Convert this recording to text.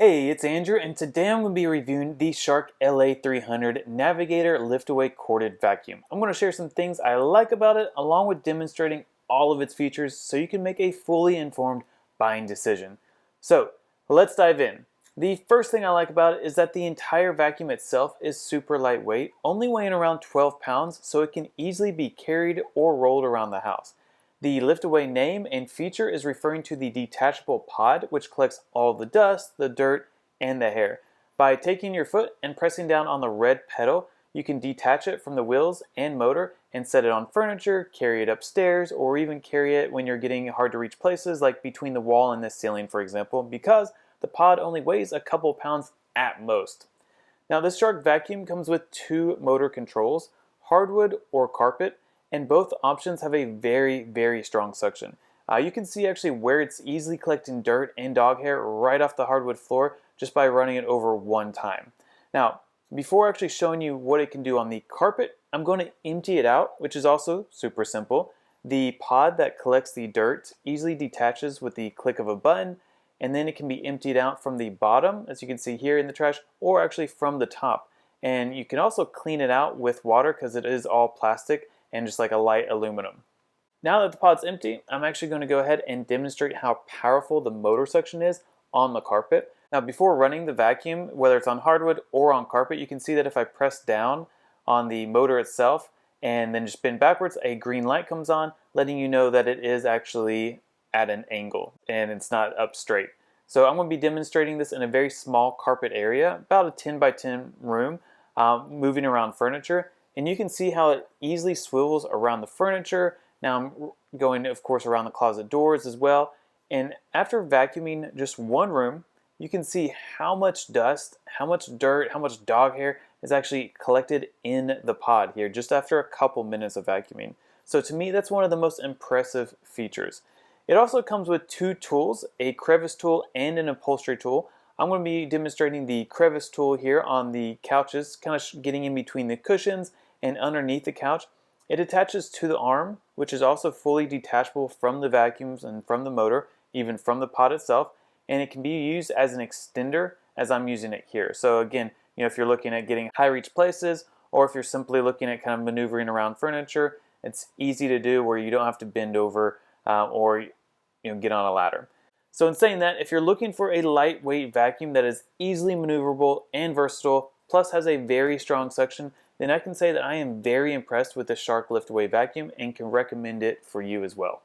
Hey, it's Andrew, and today I'm going to be reviewing the Shark LA300 Navigator Lift-Away Corded Vacuum. I'm going to share some things I like about it, along with demonstrating all of its features so you can make a fully informed buying decision. So, let's dive in. The first thing I like about it is that the entire vacuum itself is super lightweight, only weighing around 12 pounds, so it can easily be carried or rolled around the house. The lift-away name and feature is referring to the detachable pod, which collects all the dust, the dirt, and the hair. By taking your foot and pressing down on the red pedal, you can detach it from the wheels and motor and set it on furniture, carry it upstairs, or even carry it when you're getting hard to reach places like between the wall and the ceiling, for example, because the pod only weighs a couple pounds at most. Now, this Shark vacuum comes with two motor controls, hardwood or carpet, and both options have a very strong suction. You can see actually where it's easily collecting dirt and dog hair right off the hardwood floor just by running it over one time. Now, before actually showing you what it can do on the carpet, I'm going to empty it out, which is also super simple. The pod that collects the dirt easily detaches with the click of a button, and then it can be emptied out from the bottom, as you can see here in the trash, or actually from the top. And you can also clean it out with water because it is all plastic and just like a light aluminum. Now that the pod's empty, I'm actually going to go ahead and demonstrate how powerful the motor suction is on the carpet. Now, before running the vacuum, whether it's on hardwood or on carpet, you can see that if I press down on the motor itself and then just bend backwards, a green light comes on, letting you know that it is actually at an angle and it's not up straight. So I'm going to be demonstrating this in a very small carpet area, about a 10 by 10 room, moving around furniture. And you can see how it easily swivels around the furniture. Now I'm going, of course, around the closet doors as well. And after vacuuming just one room, you can see how much dust, how much dirt, how much dog hair is actually collected in the pod here just after a couple minutes of vacuuming. So to me, that's one of the most impressive features. It also comes with two tools, a crevice tool and an upholstery tool. I'm going to be demonstrating the crevice tool here on the couches, kind of getting in between the cushions and underneath the couch. It attaches to the arm, which is also fully detachable from the vacuums and from the motor, even from the pod itself, and it can be used as an extender as I'm using it here. So again, if you're looking at getting high reach places, or if you're simply looking at kind of maneuvering around furniture, it's easy to do where you don't have to bend over or get on a ladder. So in saying that, if you're looking for a lightweight vacuum that is easily maneuverable and versatile, plus has a very strong suction, then I can say that I am very impressed with the Shark Lift-Away Vacuum and can recommend it for you as well.